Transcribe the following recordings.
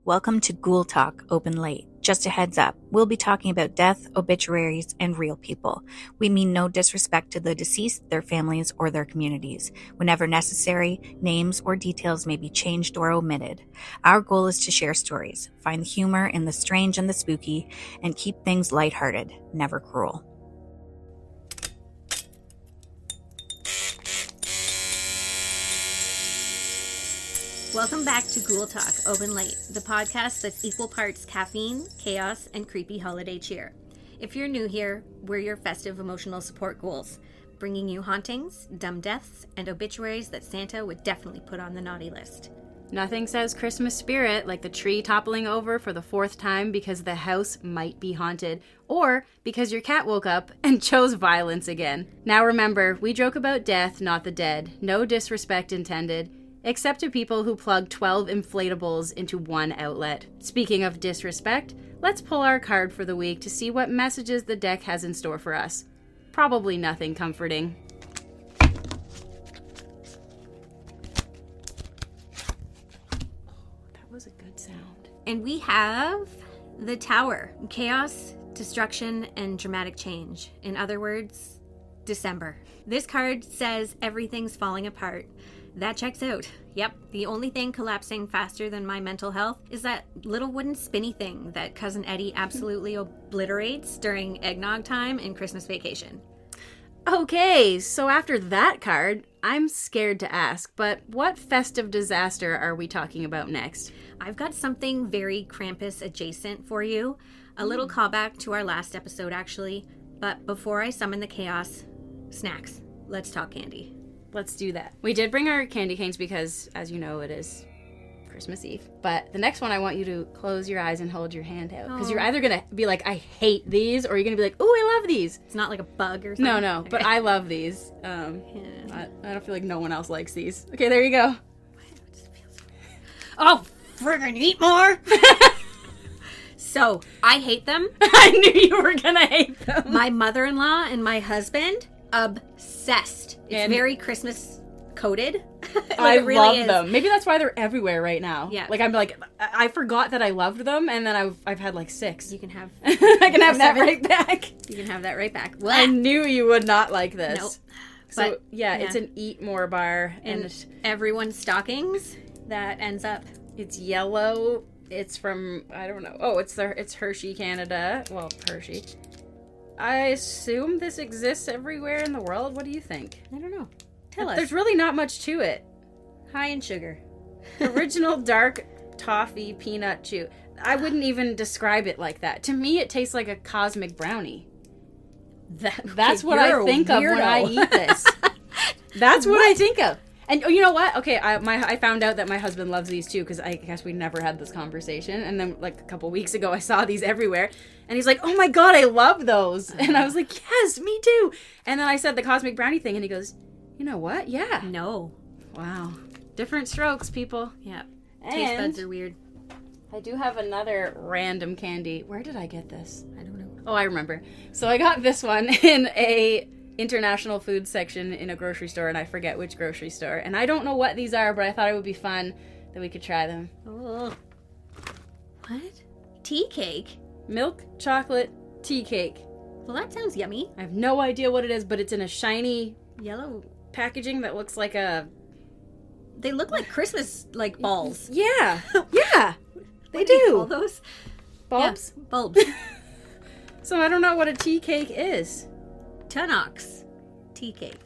Welcome to Ghoul Talk, open late. Just a heads up, we'll be talking about death, obituaries, and real people. We mean no disrespect to the deceased, their families, or their communities. Whenever necessary, names or details may be changed or omitted. Our goal is to share stories, find the humor in the strange and the spooky, and keep things lighthearted, never cruel. Welcome back to Ghoul Talk, Open Late, the podcast that's equal parts caffeine, chaos, and creepy holiday cheer. If you're new here, we're your festive emotional support ghouls, bringing you hauntings, dumb deaths, and obituaries that Santa would definitely put on the naughty list. Nothing says Christmas spirit like the tree toppling over for the 4th time because the house might be haunted, or because your cat woke up and chose violence again. Now remember, we joke about death, not the dead. No disrespect intended. Except to people who plug 12 inflatables into one outlet. Speaking of disrespect, let's pull our card for the week to see what messages the deck has in store for us. Probably nothing comforting. That was a good sound. And we have the Tower. Chaos, destruction, and dramatic change. In other words, December. This card says everything's falling apart. That checks out. Yep, the only thing collapsing faster than my mental health is that little wooden spinny thing that Cousin Eddie absolutely obliterates during eggnog time in Christmas Vacation. Okay, so after that card, I'm scared to ask, but what festive disaster are we talking about next? I've got something very Krampus adjacent for you. A little callback to our last episode, actually. But before I summon the chaos, snacks. Let's talk candy. Let's do that. We did bring our candy canes because, as you know, it is Christmas Eve. But the next one, I want you to close your eyes and hold your hand out. Because you're either going to be like, I hate these, or you're going to be like, ooh, I love these. It's not like a bug or something? No, okay. But I love these. I don't feel like no one else likes these. Okay, there you go. Oh, friggin' eat more! So, I hate them. I knew you were going to hate them. My mother-in-law and my husband, obsessed. It's very Christmas coded. I really love them. Maybe that's why they're everywhere right now. Yeah. Like, I'm like, I forgot that I loved them, and then I've had like 6. You can have... I can have that right back. You can have that right back. I knew you would not like this. Nope. So, But, yeah, it's an eat more bar. And everyone's stockings, that ends up... It's yellow. It's from, I don't know. Oh, it's Hershey, Canada. Well, Hershey. I assume this exists everywhere in the world. What do you think? I don't know. Tell us. There's really not much to it. High in sugar. Original dark toffee peanut chew. I wouldn't even describe it like that. To me, it tastes like a cosmic brownie. That's what I think of when I eat this. That's what I think of. And you know what? Okay, I found out that my husband loves these too, because I guess we never had this conversation. And then like a couple weeks ago, I saw these everywhere. And he's like, oh my God, I love those. And I was like, yes, me too. And then I said the cosmic brownie thing, and he goes, you know what? Yeah. No. Wow. Different strokes, people. Yeah. And taste buds are weird. I do have another random candy. Where did I get this? I don't know. Oh, I remember. So I got this one in a international food section in a grocery store, and I forget which grocery store. And I don't know what these are, but I thought it would be fun that we could try them. Oh. What? Tea cake? Milk chocolate tea cake. Well, that sounds yummy. I have no idea what it is, but it's in a shiny Yellow packaging that looks like a... They look like Christmas, like, balls. Yeah. Yeah. They What do. you call those? Bulbs? Yeah, bulbs. So I don't know what a tea cake is. Tunnock's tea cake.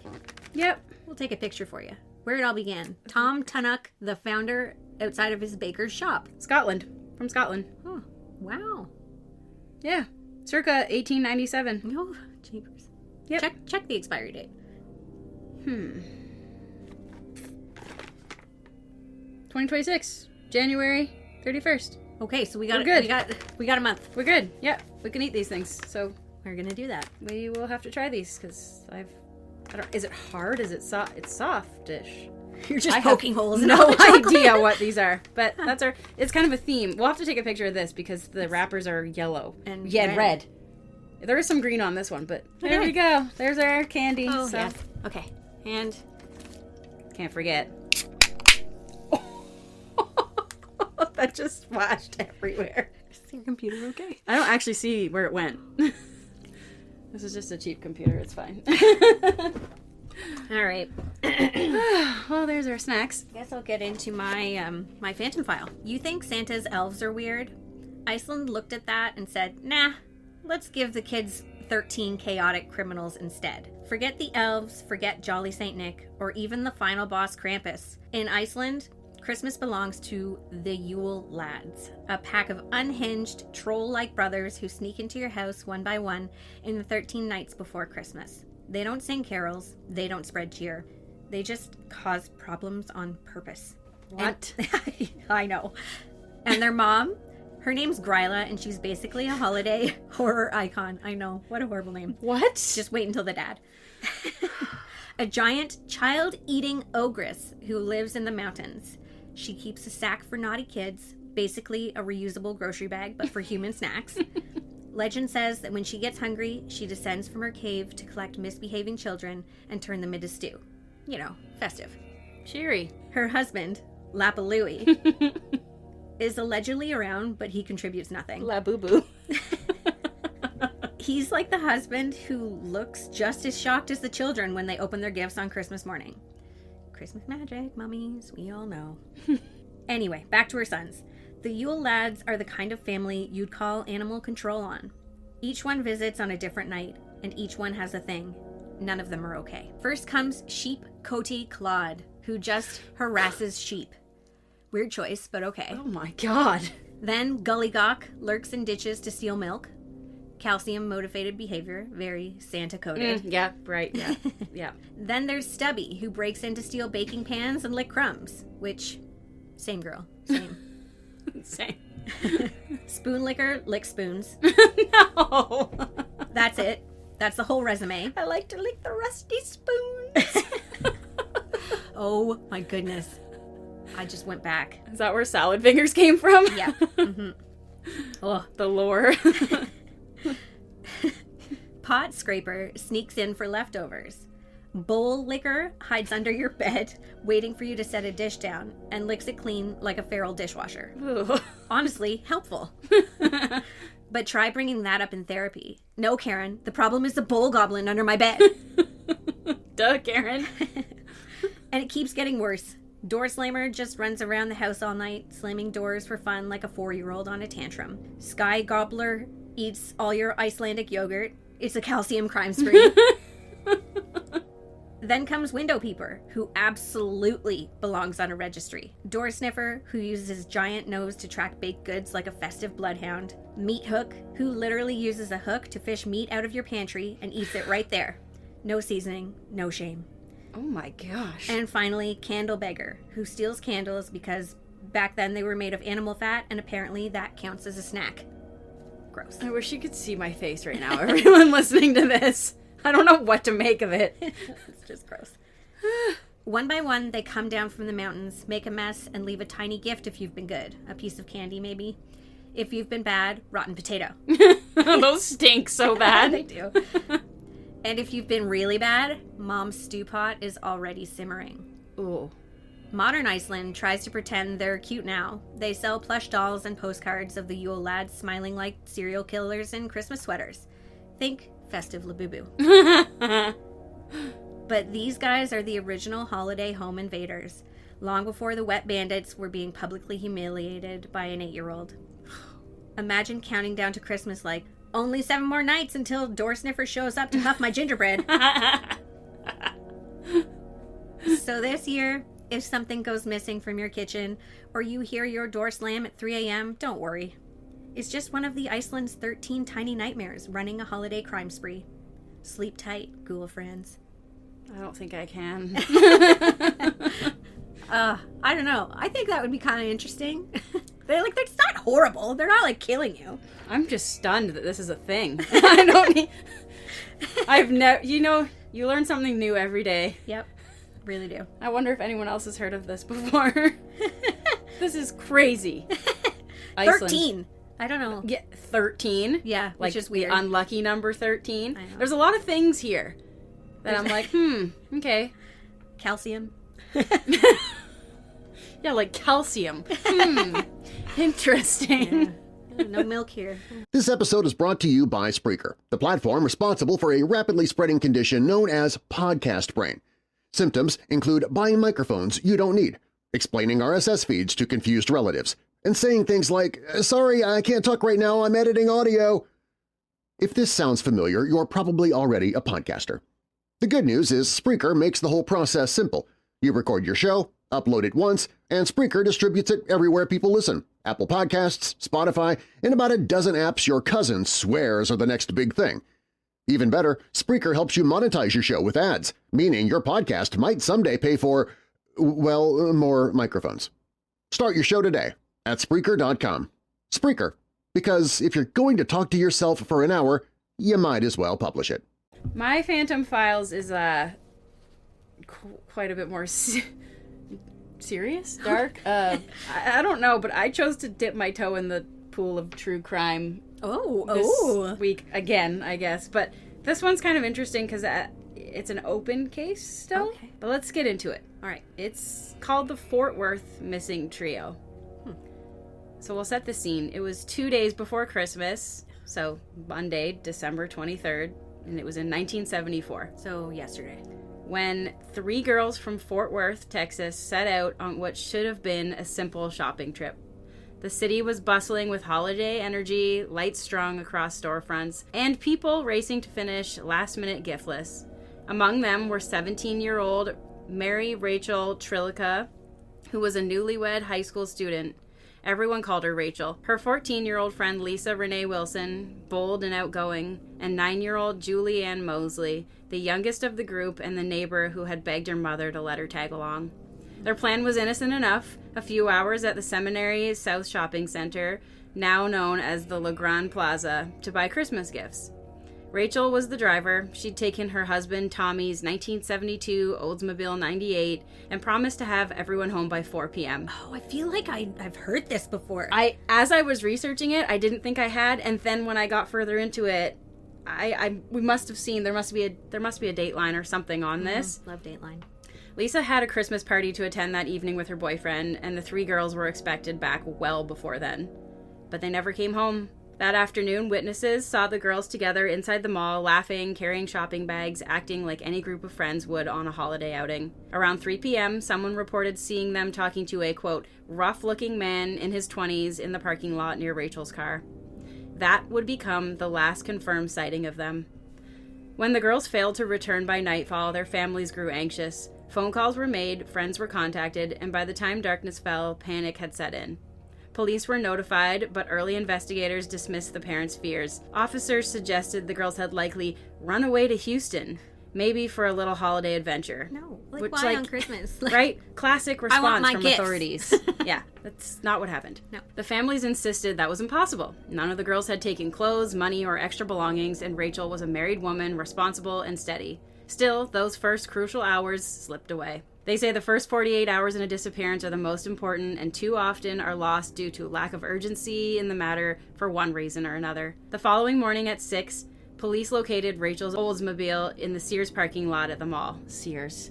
Yep. We'll take a picture for you. Where it all began. Tom Tunnock, the founder, outside of his baker's shop. Scotland. From Scotland. Oh, wow. Yeah. Circa 1897. Oh, jeepers. Yep. Check the expiry date. 2026. January 31st. Okay, so we got We're good. we got a month. We're good. Yep. We can eat these things. So We're gonna do that. we will have to try these because I don't. Is it hard? Is it soft? It's softish. You're just I have poking holes in no all the chocolate. idea what these are, but it's kind of a theme. We'll have to take a picture of this because the wrappers are yellow And red. There is some green on this one, but there Okay. we go. There's our candy. Oh, so yes. Okay. And can't forget. that just splashed everywhere. Is your computer okay? I don't actually see where it went. This is just a cheap computer. It's fine. All right. Well, there's our snacks. Guess I'll get into my my phantom file. You think Santa's elves are weird? Iceland looked at that and said, nah, let's give the kids 13 chaotic criminals instead. Forget the elves, forget Jolly St. Nick, or even the final boss Krampus. In Iceland, Christmas belongs to the Yule Lads, a pack of unhinged, troll-like brothers who sneak into your house one by one in the 13 nights before Christmas. They don't sing carols, they don't spread cheer. They just cause problems on purpose. What? I know. And their mom, her name's Gryla, and she's basically a holiday horror icon. I know. What a horrible name. What? Just wait until the dad. A giant child-eating ogress who lives in the mountains. She keeps a sack for naughty kids, basically a reusable grocery bag, but for human snacks. Legend says that when she gets hungry, she descends from her cave to collect misbehaving children and turn them into stew. You know, festive. Cheery. Her husband, Lapalooey, is allegedly around, but he contributes nothing. La boo boo. He's like the husband who looks just as shocked as the children when they open their gifts on Christmas morning. Christmas magic, mummies, we all know. Anyway, back to her sons. The Yule Lads are the kind of family you'd call animal control on. Each one visits on a different night, and each one has a thing. None of them are okay. First comes Sheep Coty Claude, who just harasses sheep. Weird choice, but okay. Oh my god. Then Gullygawk lurks in ditches to steal milk. Calcium-motivated behavior, very Santa-coded. Yeah, right, yeah, yeah. Then there's Stubby, who breaks in to steal baking pans and lick crumbs, which, same girl, same. Same. Spoon licker, lick spoons. No. That's it. That's the whole resume. I like to lick the rusty spoons. Oh my goodness. I just went back. Is that where salad fingers came from? Yeah. Mm-hmm. Oh, the lore. Pot scraper sneaks in for leftovers. Bowl licker hides under your bed, waiting for you to set a dish down, and licks it clean like a feral dishwasher. Ooh. Honestly, helpful. But try bringing that up in therapy. No, Karen, the problem is the bowl goblin under my bed. Duh, Karen. And it keeps getting worse. Door slammer just runs around the house all night, slamming doors for fun like a 4-year-old on a tantrum. Sky gobbler eats all your Icelandic yogurt. It's a calcium crime spree. Then comes window peeper, who absolutely belongs on a registry. Door sniffer, who uses his giant nose to track baked goods like a festive bloodhound. Meat hook, who literally uses a hook to fish meat out of your pantry and eats it right there. No seasoning, no shame. Oh my gosh. And finally, candle beggar, who steals candles because back then they were made of animal fat and apparently that counts as a snack. Gross. I wish you could see my face right now, everyone listening to this. I don't know what to make of it. It's just gross. One by one, they come down from the mountains, make a mess, and leave a tiny gift if you've been good. A piece of candy, maybe. If you've been bad, rotten potato. Those stink so bad. They do. And if you've been really bad, Mom's stew pot is already simmering. Ooh. Modern Iceland tries to pretend they're cute now. They sell plush dolls and postcards of the Yule Lads smiling like serial killers in Christmas sweaters. Think festive Labubu. But these guys are the original holiday home invaders, long before the wet bandits were being publicly humiliated by an 8-year-old. Imagine counting down to Christmas like, only 7 more nights until door sniffer shows up to huff my gingerbread. So this year, if something goes missing from your kitchen, or you hear your door slam at 3 a.m., don't worry. It's just one of the Iceland's 13 tiny nightmares running a holiday crime spree. Sleep tight, ghoul friends. I don't think I can. I don't know. I think that would be kind of interesting. They're it's not horrible. They're not like killing you. I'm just stunned that this is a thing. I don't need... I've never... you learn something new every day. Yep. Really do. I wonder if anyone else has heard of this before. This is crazy. 13. I don't know. Yeah, 13. Yeah, which is weird. The unlucky number 13. I know. There's a lot of things here that I'm like, okay. Calcium. Yeah, like calcium. Interesting. Yeah. No milk here. This episode is brought to you by Spreaker, the platform responsible for a rapidly spreading condition known as podcast brain. Symptoms include buying microphones you don't need, explaining RSS feeds to confused relatives, and saying things like, "Sorry, I can't talk right now, I'm editing audio." If this sounds familiar, you're probably already a podcaster. The good news is Spreaker makes the whole process simple. You record your show, upload it once, and Spreaker distributes it everywhere people listen. Apple Podcasts, Spotify, and about a dozen apps your cousin swears are the next big thing. Even better, Spreaker helps you monetize your show with ads, meaning your podcast might someday pay for, well, more microphones. Start your show today at Spreaker.com. Spreaker, because if you're going to talk to yourself for an hour, you might as well publish it. My Phantom Files is quite a bit more serious, dark. I don't know, but I chose to dip my toe in the pool of true crime this week again, I guess. But this one's kind of interesting because it's an open case still. Okay. But let's get into it. All right. It's called the Fort Worth Missing Trio. So we'll set the scene. It was 2 days before Christmas, so Monday, December 23rd, and it was in 1974. So yesterday. When 3 girls from Fort Worth, Texas, set out on what should have been a simple shopping trip. The city was bustling with holiday energy, lights strung across storefronts, and people racing to finish last-minute gift lists. Among them were 17-year-old Mary Rachel Trilica, who was a newlywed high school student. Everyone called her Rachel. Her 14-year-old friend Lisa Renee Wilson, bold and outgoing, and 9-year-old Julie Ann Mosley, the youngest of the group and the neighbor who had begged her mother to let her tag along. Their plan was innocent enough: a few hours at the Seminary South Shopping Center, now known as the La Grande Plaza, to buy Christmas gifts. Rachel was the driver. She'd taken her husband Tommy's 1972 Oldsmobile 98 and promised to have everyone home by 4 p.m. Oh, I feel like I've heard this before. As I was researching it, I didn't think I had, and then when I got further into it, we must have seen there must be a Dateline or something on this. Love Dateline. Lisa had a Christmas party to attend that evening with her boyfriend, and the 3 girls were expected back well before then. But they never came home. That afternoon, witnesses saw the girls together inside the mall, laughing, carrying shopping bags, acting like any group of friends would on a holiday outing. Around 3 p.m., someone reported seeing them talking to a, quote, rough-looking man in his 20s in the parking lot near Rachel's car. That would become the last confirmed sighting of them. When the girls failed to return by nightfall, their families grew anxious. Phone calls were made, friends were contacted, and by the time darkness fell, panic had set in. Police were notified, but early investigators dismissed the parents' fears. Officers suggested the girls had likely run away to Houston, maybe for a little holiday adventure. No, why on Christmas? Right? Classic response from gifts. Authorities. Yeah, that's not what happened. No. The families insisted that was impossible. None of the girls had taken clothes, money, or extra belongings, and Rachel was a married woman, responsible and steady. Still, those first crucial hours slipped away. They say the first 48 hours in a disappearance are the most important and too often are lost due to lack of urgency in the matter for one reason or another. The following morning at 6, police located Rachel's Oldsmobile in the Sears parking lot at the mall. Sears.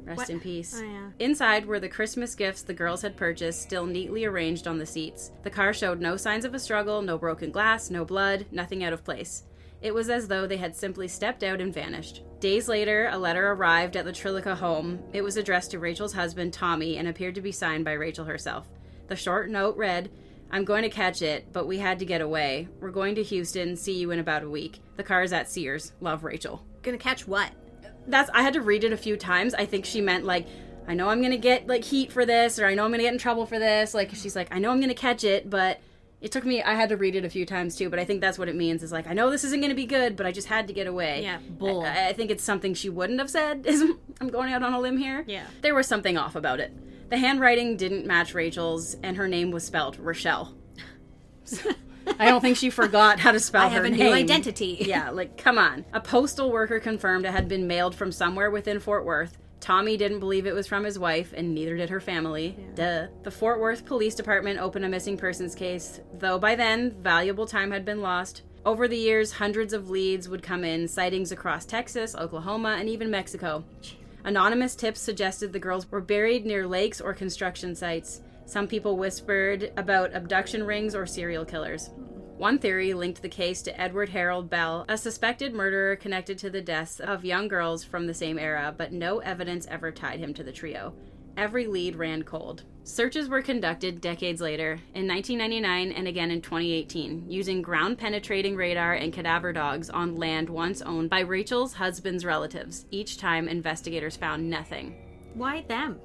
Rest in peace. Oh, yeah. Inside were the Christmas gifts the girls had purchased, still neatly arranged on the seats. The car showed no signs of a struggle, no broken glass, no blood, nothing out of place. It was as though they had simply stepped out and vanished. Days later, a letter arrived at the Trilica home. It was addressed to Rachel's husband, Tommy, and appeared to be signed by Rachel herself. The short note read, "I'm going to catch it, but we had to get away. We're going to Houston. See you in about a week. The car's at Sears. Love, Rachel." Gonna catch what? I had to read it a few times. I think she meant, like, I know I'm going to get, like, heat for this, or I know I'm going to get in trouble for this. Like, she's like, I know I'm going to catch it, but... I had to read it a few times too, but I think that's what it means, is like, I know this isn't going to be good, but I just had to get away. Yeah, bull. I think it's something she wouldn't have said, I'm going out on a limb here. Yeah. There was something off about it. The handwriting didn't match Rachel's, and her name was spelled Rochelle. I don't think she forgot how to spell her name. I have a new identity. Yeah, like, come on. A postal worker confirmed it had been mailed from somewhere within Fort Worth. Tommy didn't believe it was from his wife, and neither did her family. Yeah. Duh. The Fort Worth Police Department opened a missing persons case, though by then, valuable time had been lost. Over the years, hundreds of leads would come in, sightings across Texas, Oklahoma, and even Mexico. Anonymous tips suggested the girls were buried near lakes or construction sites. Some people whispered about abduction rings or serial killers. One theory linked the case to Edward Harold Bell, a suspected murderer connected to the deaths of young girls from the same era, but no evidence ever tied him to the trio. Every lead ran cold. Searches were conducted decades later, in 1999 and again in 2018, using ground-penetrating radar and cadaver dogs on land once owned by Rachel's husband's relatives. Each time, investigators found nothing. Why them?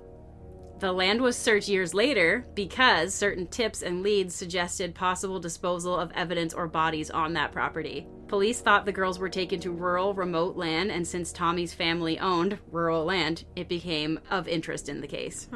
The land was searched years later because certain tips and leads suggested possible disposal of evidence or bodies on that property. Police thought the girls were taken to rural, remote land, and since Tommy's family owned rural land, it became of interest in the case.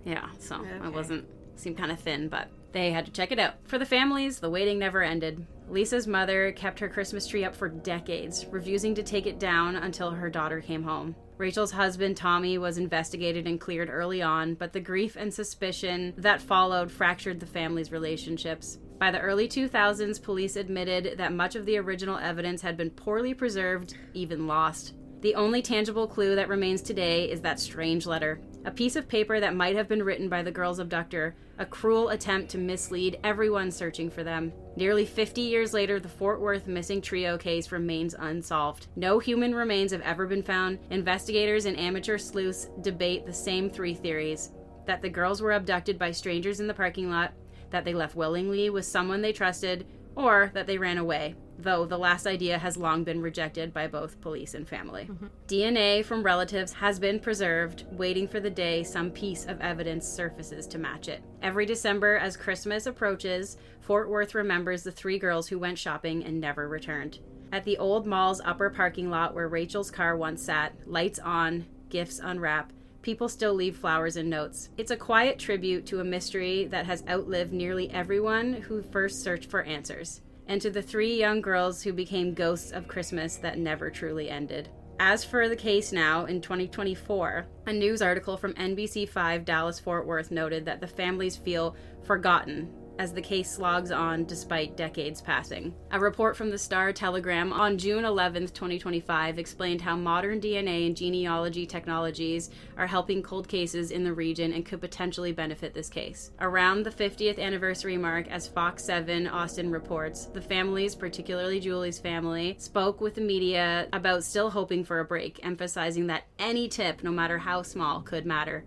Yeah, so it seemed kind of thin, but they had to check it out. For the families, the waiting never ended. Lisa's mother kept her Christmas tree up for decades, refusing to take it down until her daughter came home. Rachel's husband, Tommy, was investigated and cleared early on, but the grief and suspicion that followed fractured the family's relationships. By the early 2000s, police admitted that much of the original evidence had been poorly preserved, even lost. The only tangible clue that remains today is that strange letter, a piece of paper that might have been written by the girl's abductor, a cruel attempt to mislead everyone searching for them. Nearly 50 years later, the Fort Worth missing trio case remains unsolved. No human remains have ever been found. Investigators and amateur sleuths debate the same three theories: that the girls were abducted by strangers in the parking lot, that they left willingly with someone they trusted, or that they ran away, though the last idea has long been rejected by both police and family. DNA from relatives has been preserved, waiting for the day some piece of evidence surfaces to match it. Every December, as Christmas approaches, Fort Worth remembers the three girls who went shopping and never returned. At the old mall's upper parking lot where Rachel's car once sat, lights on, gifts unwrapped, people still leave flowers and notes. It's a quiet tribute to a mystery that has outlived nearly everyone who first searched for answers, and to the three young girls who became ghosts of Christmas that never truly ended. As for the case now, in 2024, a news article from NBC5 Dallas-Fort Worth noted that the families feel forgotten as the case slogs on despite decades passing. A report from the Star-Telegram on June 11th, 2025 explained how modern DNA and genealogy technologies are helping cold cases in the region and could potentially benefit this case. Around the 50th anniversary mark, as Fox 7 Austin reports, the families, particularly Julie's family, spoke with the media about still hoping for a break, emphasizing that any tip, no matter how small, could matter.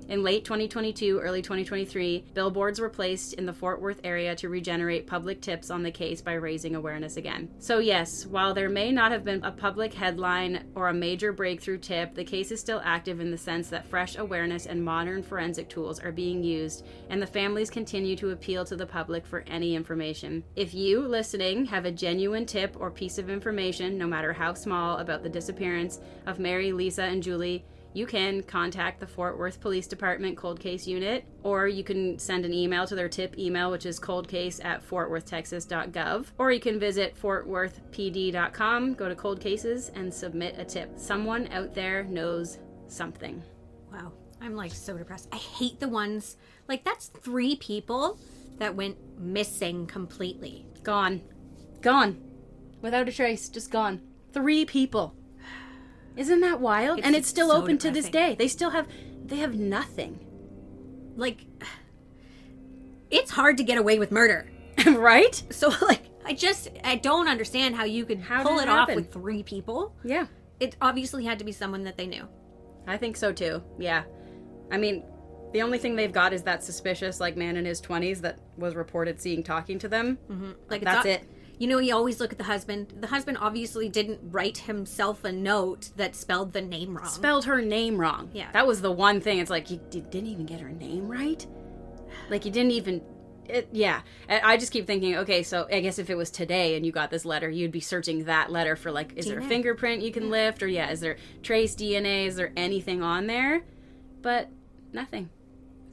In late 2022, early 2023, billboards were placed in the Fort Worth area to regenerate public tips on the case by raising awareness again. So yes, while there may not have been a public headline or a major breakthrough tip, the case is still active in the sense that fresh awareness and modern forensic tools are being used, and the families continue to appeal to the public for any information. If you, listening, have a genuine tip or piece of information, no matter how small, about the disappearance of Mary, Lisa, and Julie, you can contact the Fort Worth Police Department Cold Case Unit, or you can send an email to their tip email, which is coldcase@fortworthtexas.gov, or you can visit fortworthpd.com, go to cold cases, and submit a tip. Someone out there knows something. Wow. I'm like so depressed. I hate the ones, like that's 3 people that went missing completely. Gone. Gone. Without a trace. Just gone. 3 people. Isn't that wild? And it's still so open depressing. To this day. They have nothing. Like, it's hard to get away with murder. Right? So, like, I don't understand how you could pull it off with 3 people. Yeah. It obviously had to be someone that they knew. I think so, too. Yeah. I mean, the only thing they've got is that suspicious, like, man in his 20s that was reported talking to them. Mm-hmm. Like, that's it. You know, you always look at the husband. The husband obviously didn't write himself a note that spelled the name wrong. Spelled her name wrong. Yeah. That was the one thing. It's like, you didn't even get her name right? Like, you didn't even... yeah. I just keep thinking, okay, so I guess if it was today and you got this letter, you'd be searching that letter for, like, is there a fingerprint you can lift? Or, is there trace DNA? Is there anything on there? But nothing.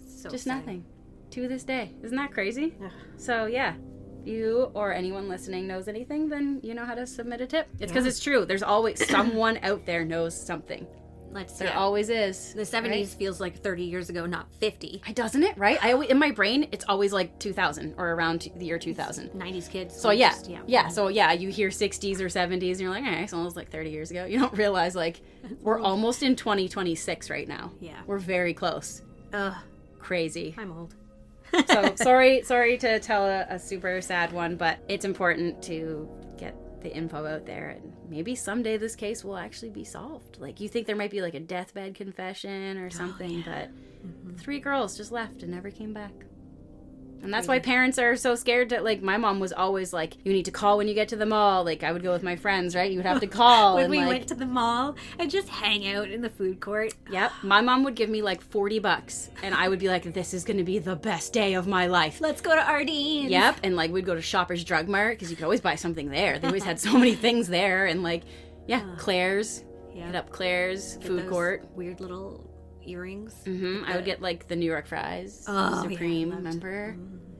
So just sad. nothing. To this day. Isn't that crazy? Ugh. So, yeah. If you or anyone listening knows anything, then you know how to submit a tip. It's because it's true. There's always someone out there knows something. There always is. The 70s feels like 30 years ago, not 50. Doesn't it? Right? In my brain, it's always like 2000 or around the year 2000. 90s kids. So yeah. So yeah, you hear 60s or 70s and you're like, it's almost like 30 years ago. You don't realize like we're almost in 2026 right now. Yeah. We're very close. Ugh. crazy. I'm old. So sorry to tell a super sad one, but it's important to get the info out there, and maybe someday this case will actually be solved. Like, you think there might be like a deathbed confession or something, but 3 girls just left and never came back. And that's why parents are so scared to, like, my mom was always like, you need to call when you get to the mall. Like, I would go with my friends, right? You would have to call. When and we like, went to the mall and just hang out in the food court. Yep. My mom would give me like $40 and I would be like, this is going to be the best day of my life. Let's go to Ardene's. Yep. And like, we'd go to Shoppers Drug Mart because you could always buy something there. They always had so many things there. And like, Claire's. Yeah. Hit up Claire's Get food those court. weird little earrings. I would get like the New York fries. Oh, Supreme, yeah, remember?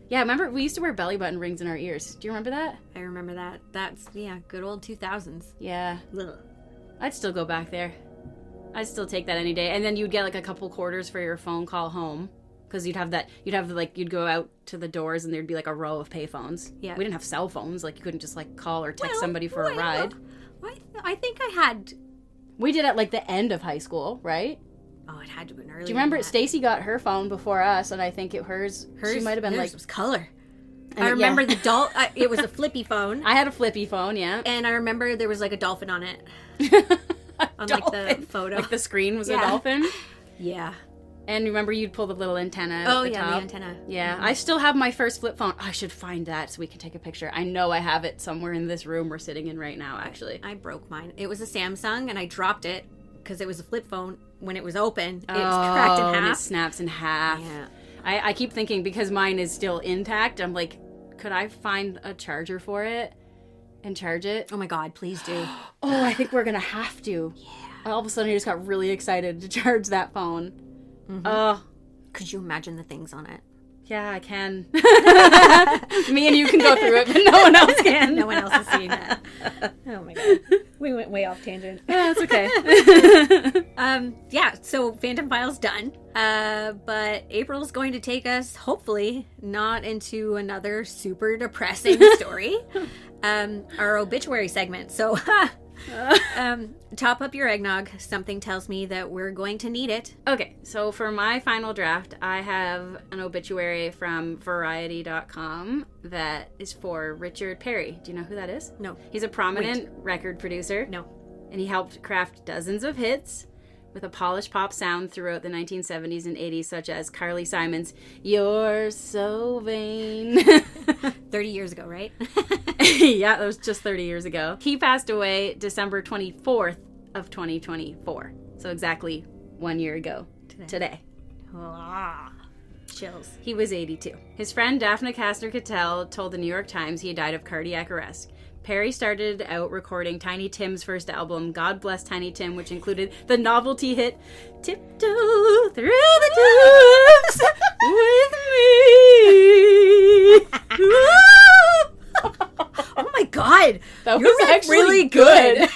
Yeah, remember we used to wear belly button rings in our ears. Do you remember that? I remember that. That's, good old 2000s. Yeah. Ugh. I'd still go back there. I'd still take that any day. And then you'd get like a couple quarters for your phone call home. Because you'd go out to the doors and there'd be like a row of payphones. Yeah. We didn't have cell phones. Like, you couldn't just like call or text somebody for a ride. I think I had... We did at like the end of high school, right? Oh, it had to have been early. Do you remember Stacy got her phone before us, and I think hers she might have been like was color. I remember the it was a flippy phone. I had a flippy phone, yeah. And I remember there was like a dolphin on it. On like the photo. Like the screen was a dolphin. Yeah. And remember you'd pull the little antenna Oh, at the top? the antenna. Yeah. I still have my first flip phone. I should find that so we can take a picture. I know I have it somewhere in this room we're sitting in right now, actually. I broke mine. It was a Samsung, and I dropped it because it was a flip phone. When it was open, it's cracked in half. And it snaps in half. Yeah. I keep thinking, because mine is still intact, I'm like, could I find a charger for it and charge it? Oh my God, please do. Oh, I think we're going to have to. Yeah. All of a sudden, I just got really excited to charge that phone. Oh. Could you imagine the things on it? Yeah, I can. Me and you can go through it, but no one else can. No one else has seen that. Oh my God. We went way off tangent. Yeah, that's okay. So Phantom Files done. But April's going to take us, hopefully, not into another super depressing story. Our obituary segment. So top up your eggnog. Something tells me that we're going to need it. Okay, so for my final draft, I have an obituary from Variety.com that is for Richard Perry. Do you know who that is? No. He's a prominent record producer. No. And he helped craft dozens of hits with a polished pop sound throughout the 1970s and 80s, such as Carly Simon's "You're So Vain." 30 years ago, right? Yeah, that was just 30 years ago. He passed away December 24th of 2024. So exactly 1 year ago today. Chills. He was 82. His friend Daphne Kastner Cattell told the New York Times he died of cardiac arrest. Perry started out recording Tiny Tim's first album, God Bless Tiny Tim, which included the novelty hit "Tiptoe Through the Tulips with Me." Oh my God. That You're was actually really good.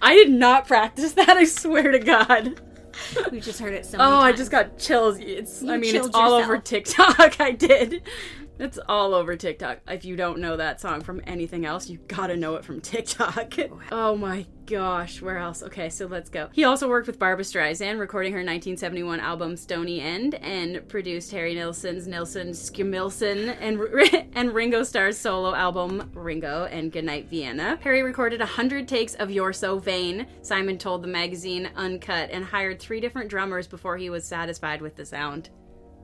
I did not practice that, I swear to God. We just heard it so many Oh, times. I just got chills. It's all chilled over TikTok. I did. It's all over TikTok. If you don't know that song from anything else, you gotta know it from TikTok. Oh my gosh, where else? Okay, so let's go. He also worked with Barbra Streisand, recording her 1971 album Stony End, and produced Harry Nilsson's Nilsson Skimilson and Ringo Starr's solo album Ringo and Goodnight Vienna. Perry recorded 100 takes of You're So Vain, Simon told the magazine Uncut, and hired 3 different drummers before he was satisfied with the sound.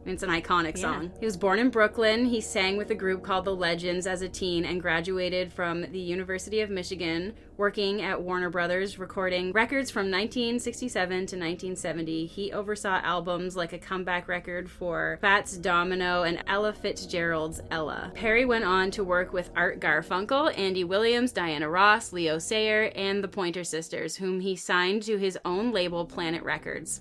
It's an iconic song. He was born in Brooklyn. He sang with a group called The Legends as a teen and graduated from the University of Michigan, working at Warner Brothers, recording records from 1967 to 1970. He oversaw albums like a comeback record for Fats Domino and Ella Fitzgerald's Ella. Perry went on to work with Art Garfunkel, Andy Williams, Diana Ross, Leo Sayer, and the Pointer Sisters, whom he signed to his own label, Planet Records.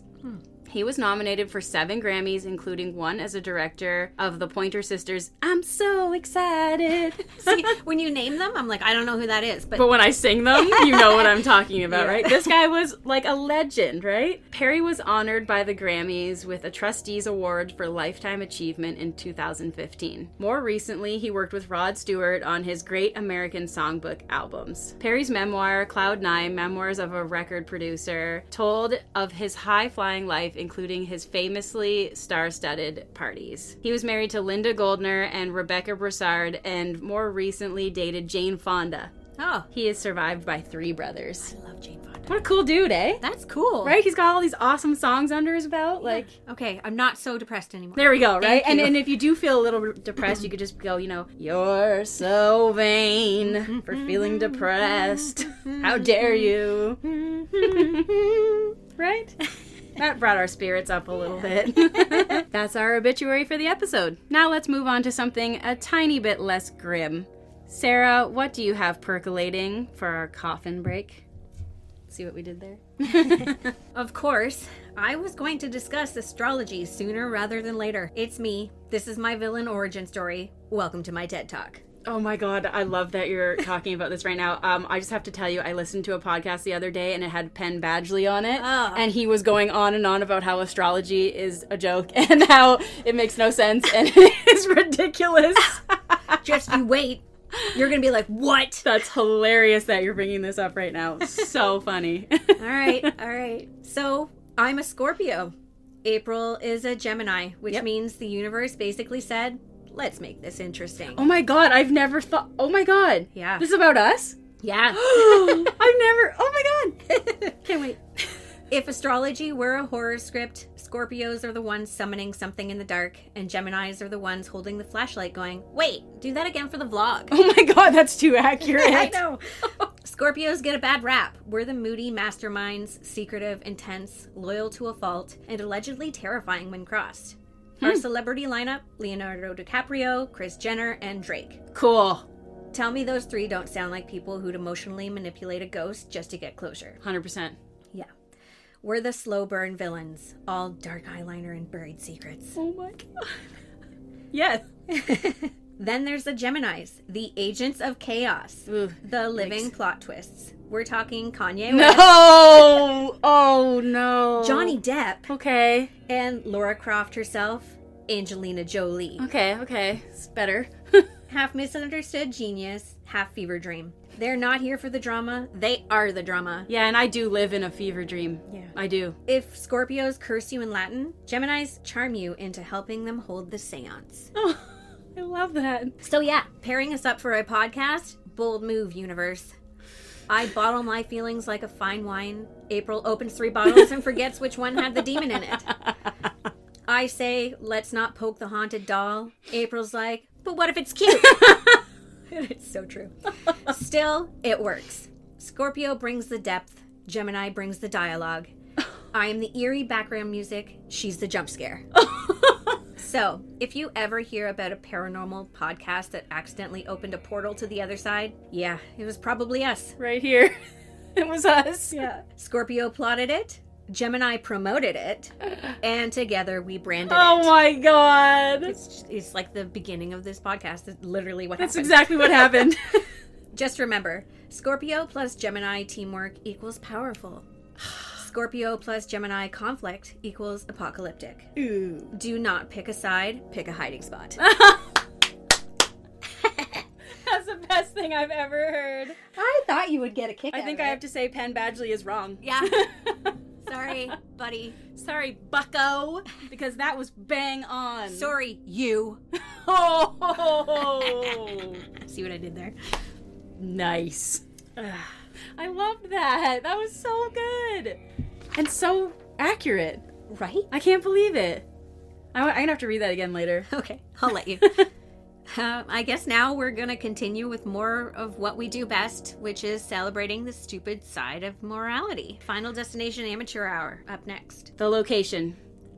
He was nominated for 7 Grammys, including 1 as a director of the Pointer Sisters' "I'm So Excited" See, when you name them, I'm like, I don't know who that is. But when I sing them, you know what I'm talking about, Yeah. right? This guy was like a legend, right? Perry was honored by the Grammys with a Trustees Award for Lifetime Achievement in 2015. More recently, he worked with Rod Stewart on his Great American Songbook albums. Perry's memoir, Cloud Nine, Memoirs of a Record Producer, told of his high-flying life, including his famously star-studded parties. He was married to Linda Goldner and Rebecca Broussard, and more recently dated Jane Fonda. Oh, He is survived by 3 brothers. I love Jane Fonda. What a cool dude, eh? That's cool. Right? He's got all these awesome songs under his belt. Like, Okay, I'm not so depressed anymore. there we go, right? Thank you. And if you do feel a little depressed, you could just go, you're so vain for feeling depressed. How dare you? Right? That brought our spirits up a little bit. That's our obituary for the episode. Now let's move on to something a tiny bit less grim. Sarah, what do you have percolating for our coffin break? See what we did there? Of course, I was going to discuss astrology sooner rather than later. It's me. This is my villain origin story. Welcome to my TED Talk. Oh my God, I love that you're talking about this right now. I just have to tell you, I listened to a podcast the other day and it had Penn Badgley on it. Oh. And he was going on and on about how astrology is a joke and how it makes no sense and it is ridiculous. Just you wait. You're going to be like, what? That's hilarious that you're bringing this up right now. So funny. All right. So, I'm a Scorpio. April is a Gemini, which Yep. means the universe basically said, let's make this interesting. Oh my God, I've never thought. Oh my God. Yeah. This is about us? Yeah. Oh my God. Can't wait. If astrology were a horror script, Scorpios are the ones summoning something in the dark, and Geminis are the ones holding the flashlight going, wait, do that again for the vlog. Oh my God, that's too accurate. I know. Scorpios get a bad rap. We're the moody masterminds, secretive, intense, loyal to a fault, and allegedly terrifying when crossed. Our celebrity lineup, Leonardo DiCaprio, Kris Jenner, and Drake. Cool. Tell me those 3 don't sound like people who'd emotionally manipulate a ghost just to get closure. 100%. Yeah. We're the slow burn villains, all dark eyeliner and buried secrets. Oh my God. Yes. Then there's the Geminis, the agents of chaos, Ooh, the living yikes. plot twists. We're talking Kanye West, No! Oh no. Johnny Depp, Okay. and Laura Croft herself, Angelina Jolie. Okay. It's better. Half misunderstood genius, half fever dream. They're not here for the drama, they are the drama. Yeah, and I do live in a fever dream. Yeah. I do. If Scorpios curse you in Latin, Geminis charm you into helping them hold the seance. Oh, I love that. So yeah, pairing us up for a podcast, bold move, universe. I bottle my feelings like a fine wine. April opens 3 bottles and forgets which one had the demon in it. I say, let's not poke the haunted doll. April's like, but what if it's cute? It's so true. Still, it works. Scorpio brings the depth. Gemini brings the dialogue. I am the eerie background music. She's the jump scare. So, if you ever hear about a paranormal podcast that accidentally opened a portal to the other side, yeah, it was probably us. Right here. It was us. Yeah. Scorpio plotted it, Gemini promoted it, and together we branded Oh it. my God. It's like the beginning of this podcast. It's literally what That's happened. exactly what happened. Just remember, Scorpio plus Gemini teamwork equals powerful. Scorpio plus Gemini conflict equals apocalyptic. Ooh. Do not pick a side, pick a hiding spot. That's the best thing I've ever heard. I thought you would get a kick I think I have to say Penn Badgley is wrong. Yeah. Sorry, buddy. Sorry, bucko, because that was bang on. Sorry, you. Oh, See what I did there? nice. I loved that. That was so good and so accurate. Right? I can't believe it. I'm gonna have to read that again later. Okay, I'll let you. I guess now we're going to continue with more of what we do best, which is celebrating the stupid side of morality. Final Destination Amateur Hour up next. The location: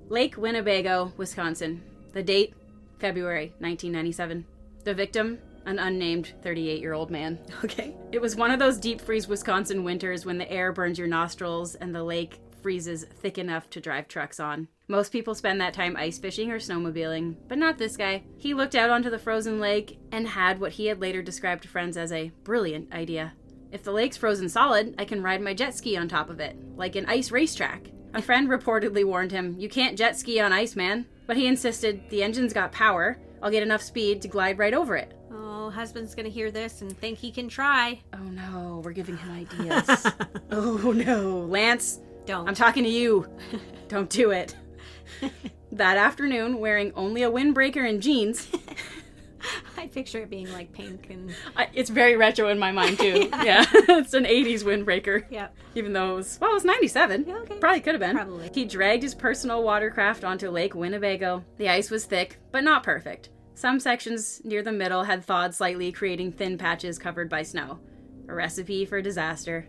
Lake Winnebago, Wisconsin. The date: February 1997. The victim: an unnamed 38-year-old man. Okay. It was one of those deep freeze Wisconsin winters when the air burns your nostrils and the lake freezes thick enough to drive trucks on. Most people spend that time ice fishing or snowmobiling, but not this guy. He looked out onto the frozen lake and had what he had later described to friends as a brilliant idea. If the lake's frozen solid, I can ride my jet ski on top of it, like an ice racetrack. A friend reportedly warned him, "You can't jet ski on ice, man." But he insisted, "The engine's got power. I'll get enough speed to glide right over it." Oh, husband's gonna hear this and think he can try. Oh no, we're giving him ideas. Oh no, Lance. Don't. I'm talking to you. Don't do it. That afternoon, wearing only a windbreaker and jeans. I picture it being like pink and... It's very retro in my mind, too. Yeah. It's an 80s windbreaker. Yep. Even though it was 97. Yeah, okay. Probably could have been. Probably. He dragged his personal watercraft onto Lake Winnebago. The ice was thick, but not perfect. Some sections near the middle had thawed slightly, creating thin patches covered by snow. A recipe for disaster.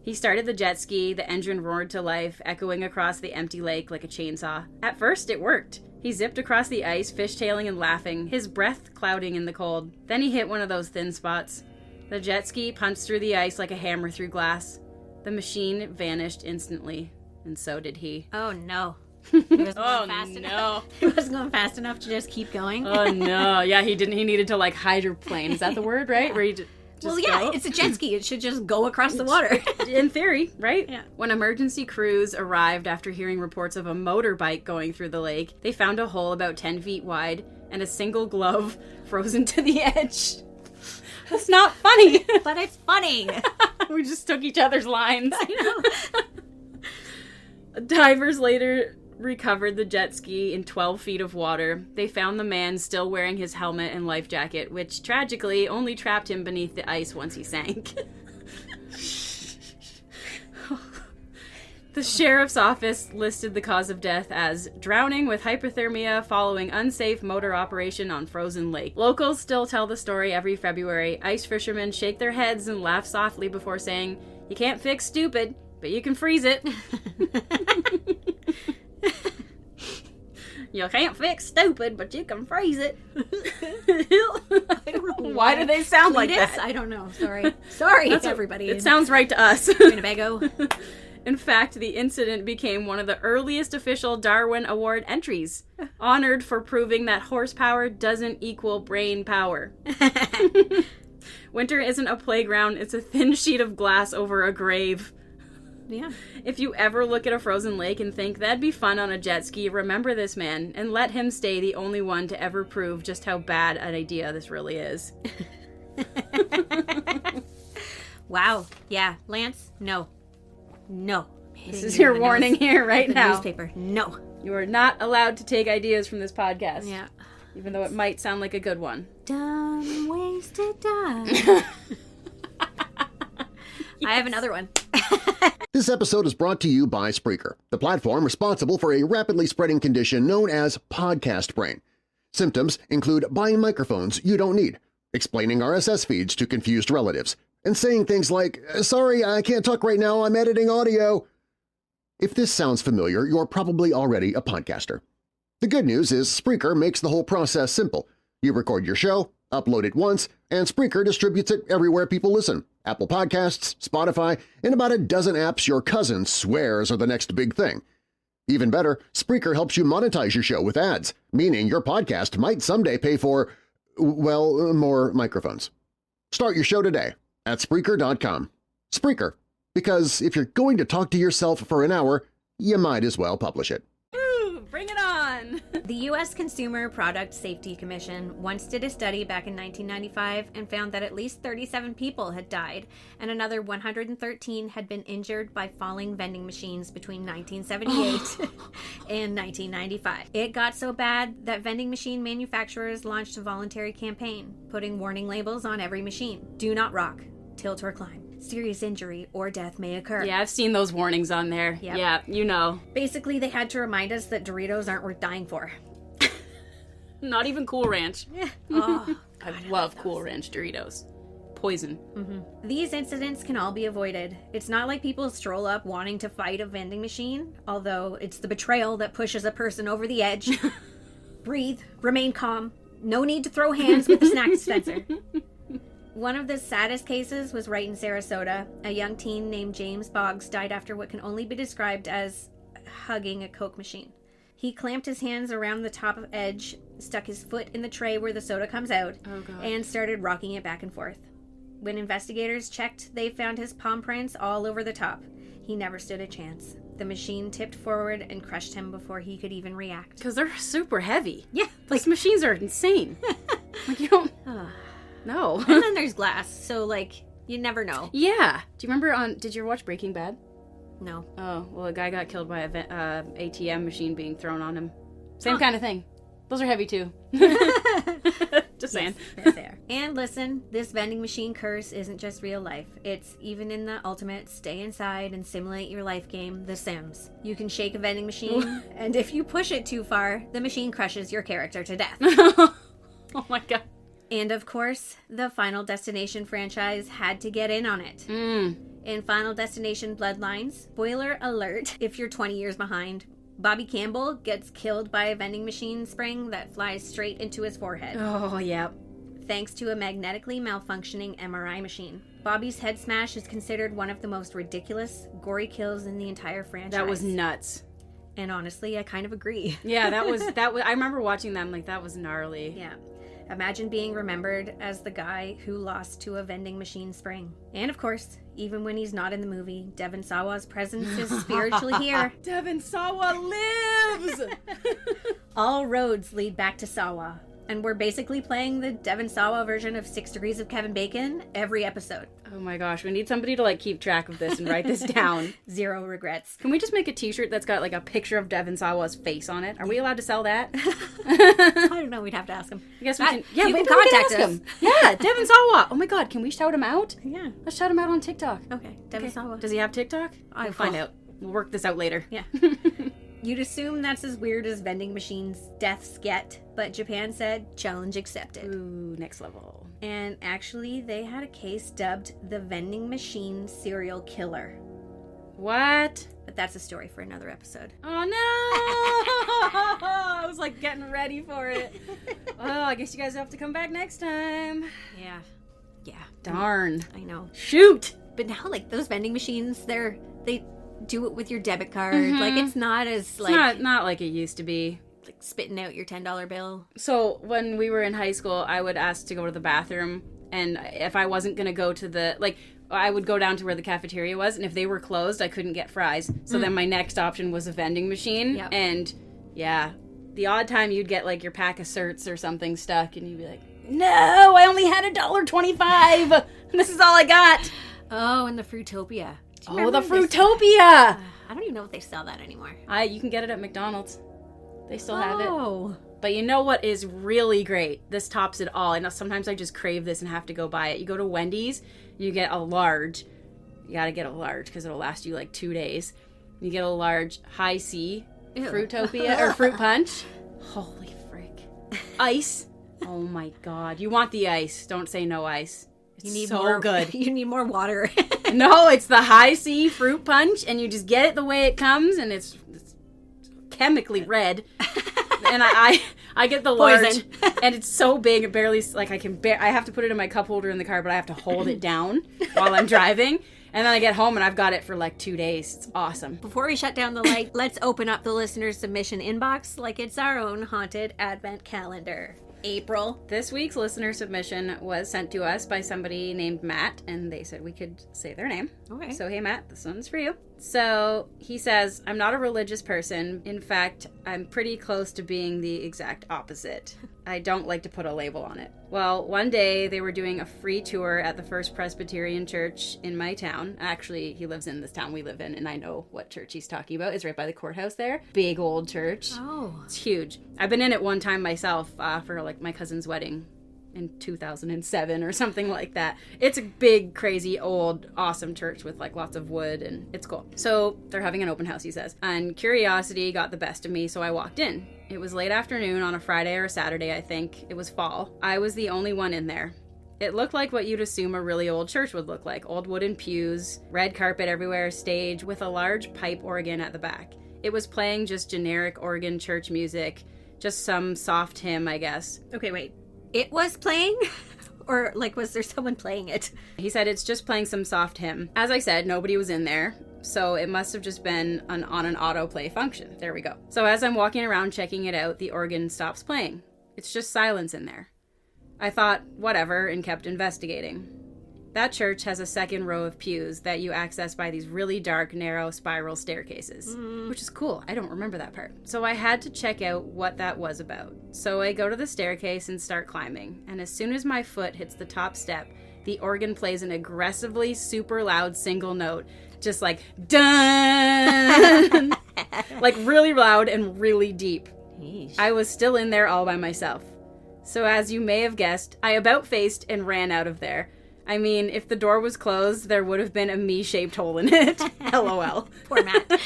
He started the jet ski, the engine roared to life, echoing across the empty lake like a chainsaw. At first, it worked. He zipped across the ice, fishtailing and laughing, his breath clouding in the cold. Then he hit one of those thin spots. The jet ski punched through the ice like a hammer through glass. The machine vanished instantly, and so did he. Oh, no. He wasn't Oh, going fast no. enough. He wasn't going fast enough to just keep going. Oh, no. Yeah, he didn't. He needed to, hydroplane. Is that the word, right? Where he just well, yeah, go? it's a jet ski. It should just go across the water. In theory, right? Yeah. When emergency crews arrived after hearing reports of a motorbike going through the lake, they found a hole about 10 feet wide and a single glove frozen to the edge. That's not funny. But it's funny. We just took each other's lines. I know. Divers later recovered the jet ski in 12 feet of water. They found the man still wearing his helmet and life jacket, which tragically only trapped him beneath the ice once he sank. The sheriff's office listed the cause of death as drowning with hypothermia following unsafe motor operation on frozen lake. Locals still tell the story every February. Ice fishermen shake their heads and laugh softly before saying, "You can't fix stupid, but you can freeze it." You can't fix stupid, but you can freeze it. I don't know Why do they sound like Cletus? that? I don't know. Sorry. Sorry, everybody. It sounds right to us. Winnebago. In fact, the incident became one of the earliest official Darwin Award entries, honored for proving that horsepower doesn't equal brain power. Winter isn't a playground, it's a thin sheet of glass over a grave. Yeah. If you ever look at a frozen lake and think that'd be fun on a jet ski, remember this man and let him stay the only one to ever prove just how bad an idea this really is. Wow. Yeah. Lance, no. No. This is your warning here right The now. newspaper. No. You are not allowed to take ideas from this podcast. Yeah. Even though it might sound like a good one. Dumb ways to die. I have another one. This episode is brought to you by Spreaker, the platform responsible for a rapidly spreading condition known as podcast brain. Symptoms include buying microphones you don't need, explaining RSS feeds to confused relatives, and saying things like, "Sorry, I can't talk right now, I'm editing audio." If this sounds familiar, you're probably already a podcaster. The good news is Spreaker makes the whole process simple. You record your show, upload it once, and Spreaker distributes it everywhere people listen. Apple Podcasts, Spotify, and about a dozen apps your cousin swears are the next big thing. Even better, Spreaker helps you monetize your show with ads, meaning your podcast might someday pay for, well, more microphones. Start your show today at Spreaker.com. Spreaker, because if you're going to talk to yourself for an hour, you might as well publish it. Woo! Bring it on! The U.S. Consumer Product Safety Commission once did a study back in 1995 and found that at least 37 people had died and another 113 had been injured by falling vending machines between 1978 and 1995. It got so bad that vending machine manufacturers launched a voluntary campaign, putting warning labels on every machine. Do not rock, tilt or climb. Serious injury or death may occur. Yeah, I've seen those warnings on there. Yep. Yeah, you know. Basically, they had to remind us that Doritos aren't worth dying for. Not even Cool Ranch. Oh, I love Cool Ranch Doritos. Poison. mm-hmm. These incidents can all be avoided. It's not like people stroll up wanting to fight a vending machine, although it's the betrayal that pushes a person over the edge. Breathe, remain calm. No need to throw hands with the snack dispenser. One of the saddest cases was right in Sarasota. A young teen named James Boggs died after what can only be described as hugging a Coke machine. He clamped his hands around the top of edge, stuck his foot in the tray where the soda comes out, and started rocking it back and forth. When investigators checked, they found his palm prints all over the top. He never stood a chance. The machine tipped forward and crushed him before he could even react. Because they're super heavy. Yeah. These machines are insane. Like, you don't... No. And then there's glass, so, like, you never know. Yeah. Do you remember did you watch Breaking Bad? No. Oh, well, a guy got killed by a ATM machine being thrown on him. Same kind of thing. Those are heavy, too. Just saying. Yes, there. And listen, this vending machine curse isn't just real life. It's even in the ultimate stay inside and simulate your life game, The Sims. You can shake a vending machine, and if you push it too far, the machine crushes your character to death. Oh my god. And of course, the Final Destination franchise had to get in on it. In Final Destination Bloodlines, spoiler alert if you're 20 years behind, Bobby Campbell gets killed by a vending machine spring that flies straight into his forehead. Oh, yeah. Thanks to a magnetically malfunctioning MRI machine. Bobby's head smash is considered one of the most ridiculous, gory kills in the entire franchise. That was nuts. And honestly, I kind of agree. Yeah, that was I remember watching them, like, that was gnarly. Yeah. Imagine being remembered as the guy who lost to a vending machine spring. And of course, even when he's not in the movie, Devon Sawa's presence is spiritually here. Devon Sawa lives! All roads lead back to Sawa. And we're basically playing the Devon Sawa version of 6 Degrees of Kevin Bacon every episode. Oh my gosh, we need somebody to, like, keep track of this and write this down. 0 regrets. Can we just make a t-shirt that's got, like, a picture of Devon Sawa's face on it? Are we allowed to sell that? I don't know, we'd have to ask him. I guess we can. Yeah, you we can can contact ask us. him. Yeah, Devon Sawa. Oh my god, can we shout him out? Yeah. Let's shout him out on TikTok. Okay, Devon Sawa. Does he have TikTok? We'll find out. We'll work this out later. Yeah. You'd assume that's as weird as vending machines' deaths get, but Japan said, challenge accepted. Ooh, next level. And actually, they had a case dubbed the vending machine serial killer. What? But that's a story for another episode. Oh no! I was like getting ready for it. Oh, I guess you guys have to come back next time. Yeah. Yeah. Darn. I know. Shoot! But now, like, those vending machines, they do it with your debit card. Like, it's not as, like... Not like it used to be. Like, spitting out your $10 bill. So, when we were in high school, I would ask to go to the bathroom, and if I wasn't going to go to the... Like, I would go down to where the cafeteria was, and if they were closed, I couldn't get fries. So then my next option was a vending machine. Yep. And, yeah, the odd time you'd get, like, your pack of certs or something stuck, and you'd be like, no, I only had $1.25. This is all I got. Oh, and the Fruitopia. Oh, the Fruitopia. I don't even know if they sell that anymore. You can get it at McDonald's. They still have it. Oh. But you know what is really great? This tops it all. And sometimes I just crave this and have to go buy it. You go to Wendy's, you get a large. You gotta get a large because it'll last you like 2 days. You get a large high C Fruitopia or fruit punch. Holy frick. Ice. Oh my god. You want the ice. Don't say no ice. You need so more good. You need more water. No, it's the high C fruit punch, and you just get it the way it comes, and it's chemically red. And I get the large, and it's so big, it barely, like, I have to put it in my cup holder in the car, but I have to hold it down while I'm driving. And then I get home, and I've got it for like 2 days. It's awesome. Before we shut down the light, let's open up the listener's submission inbox like it's our own haunted advent calendar. April. This week's listener submission was sent to us by somebody named Matt, and they said we could say their name. Okay. So, hey, Matt, this one's for you. So, he says, I'm not a religious person. In fact, I'm pretty close to being the exact opposite. I don't like to put a label on it. Well, one day they were doing a free tour at the First Presbyterian Church in my town. Actually, he lives in this town we live in, and I know what church he's talking about. It's right by the courthouse there. Big old church. Oh. It's huge. I've been in it one time myself for like my cousin's wedding in 2007 or something like that. It's a big, crazy, old, awesome church with like lots of wood, and it's cool. So they're having an open house, he says. And curiosity got the best of me, so I walked in. It was late afternoon on a Friday or a Saturday, I think. It was fall. I was the only one in there. It looked like what you'd assume a really old church would look like. Old wooden pews, red carpet everywhere, stage with a large pipe organ at the back. It was playing just generic organ church music, just some soft hymn, I guess. Okay, wait. It was playing? Or, like, was there someone playing it? He said it's just playing some soft hymn. As I said, nobody was in there, so it must have just been on an autoplay function. There we go. So as I'm walking around checking it out, the organ stops playing. It's just silence in there. I thought, whatever, and kept investigating. That church has a second row of pews that you access by these really dark, narrow spiral staircases, which is cool. I don't remember that part. So I had to check out what that was about. So I go to the staircase and start climbing, and as soon as my foot hits the top step, the organ plays an aggressively super loud single note, just like, dun! Like really loud and really deep. Yeesh. I was still in there all by myself. So as you may have guessed, I about-faced and ran out of there. I mean, if the door was closed, there would have been a me-shaped hole in it. LOL. Poor Matt.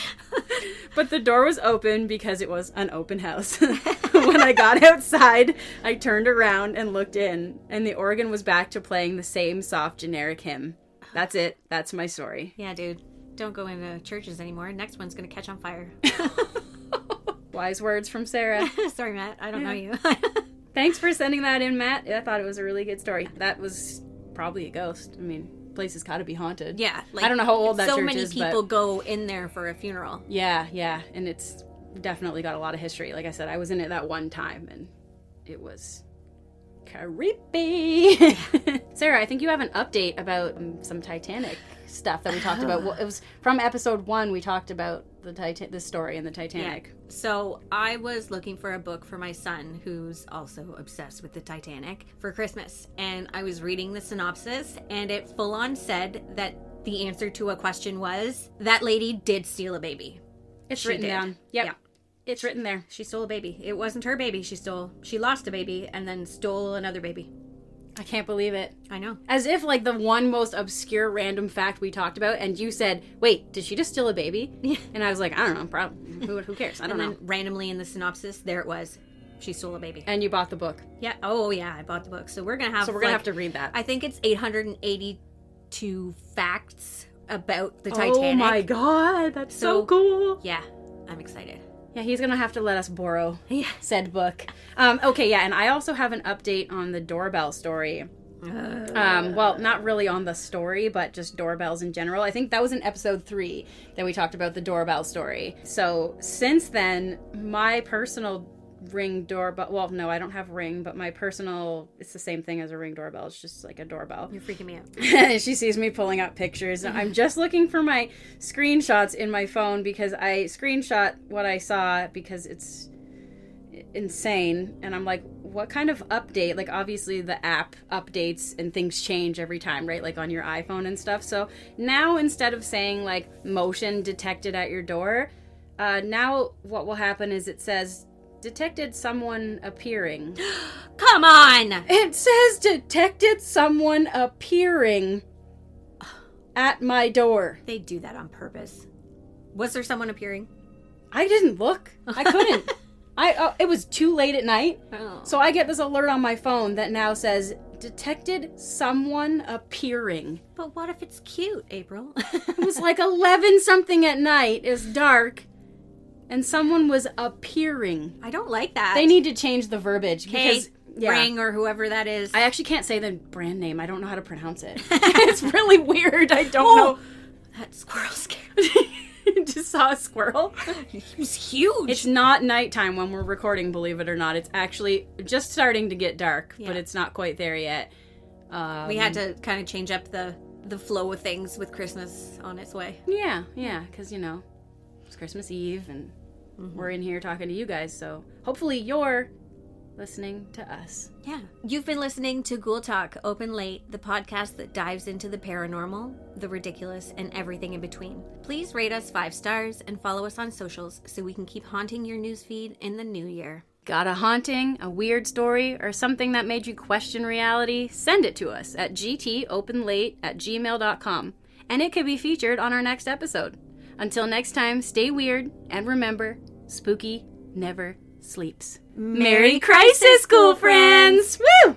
But the door was open because it was an open house. When I got outside, I turned around and looked in, and the organ was back to playing the same soft, generic hymn. That's it. That's my story. Yeah, dude. Don't go into churches anymore. Next one's going to catch on fire. Wise words from Sarah. Sorry, Matt. I don't know you. Thanks for sending that in, Matt. I thought it was a really good story. That was probably a ghost. I mean, place has got to be haunted. Yeah. Like, I don't know how old that so church many is, people but go in there for a funeral. yeah. And it's definitely got a lot of history. Like I said, I was in it that one time, and it was creepy. Sarah, I think you have an update about some Titanic stuff that we talked about. Well, it was from episode 1. We talked about the story in the Titanic. Yeah. So I was looking for a book for my son, who's also obsessed with the Titanic, for Christmas. And I was reading the synopsis, and it full on said that the answer to a question was, that lady did steal a baby. It's She written did. down. Yep. Yeah. It's written there. She stole a baby. It wasn't her baby. She lost a baby and then stole another baby. I can't believe it. I know. As if like the one most obscure random fact we talked about, and you said, wait, did she just steal a baby? Yeah. And I was like, I don't know, probably. Who cares? I don't know. And then randomly in the synopsis, there it was. She stole a baby. And you bought the book. Yeah. Oh, yeah. I bought the book. So we're going to have to read that. I think it's 882 facts about the Titanic. Oh my god, that's so cool. Yeah. I'm excited. Yeah, he's gonna have to let us borrow Yeah. said book. Okay, yeah, and I also have an update on the doorbell story. Well, not really on the story, but just doorbells in general. I think that was in episode 3 that we talked about the doorbell story. So since then, my personal Ring doorbell, well, no, I don't have Ring, but my personal, it's the same thing as a Ring doorbell. It's just like a doorbell. You're freaking me out. She sees me pulling up pictures. I'm just looking for my screenshots in my phone because I screenshot what I saw because it's insane. And I'm like, what kind of update? Like, obviously the app updates and things change every time, right? Like on your iPhone and stuff. So now instead of saying like motion detected at your door, now what will happen is it says detected someone appearing. Come on! It says detected someone appearing at my door. They do that on purpose. Was there someone appearing? I didn't look. I couldn't. It was too late at night. Oh. So I get this alert on my phone that now says detected someone appearing. But what if it's cute, April? It was like 11 something at night. It was dark. And someone was appearing. I don't like that. They need to change the verbiage because Ring or whoever that is. I actually can't say the brand name. I don't know how to pronounce it. It's really weird. I don't know. That squirrel scared. Just saw a squirrel. It was huge. It's not nighttime when we're recording, believe it or not. It's actually just starting to get dark, Yeah. but it's not quite there yet. We had to kind of change up the flow of things with Christmas on its way. Yeah, because, it's Christmas Eve and we're in here talking to you guys, so hopefully you're listening to us. Yeah. You've been listening to Ghoul Talk Open Late, the podcast that dives into the paranormal, the ridiculous, and everything in between. Please rate us 5 stars and follow us on socials so we can keep haunting your newsfeed in the new year. Got a haunting, a weird story, or something that made you question reality? Send it to us at gtopenlate@gmail.com, and it could be featured on our next episode. Until next time, stay weird, and remember, spooky never sleeps. Merry Crisis, Ghoul Friends! Woo!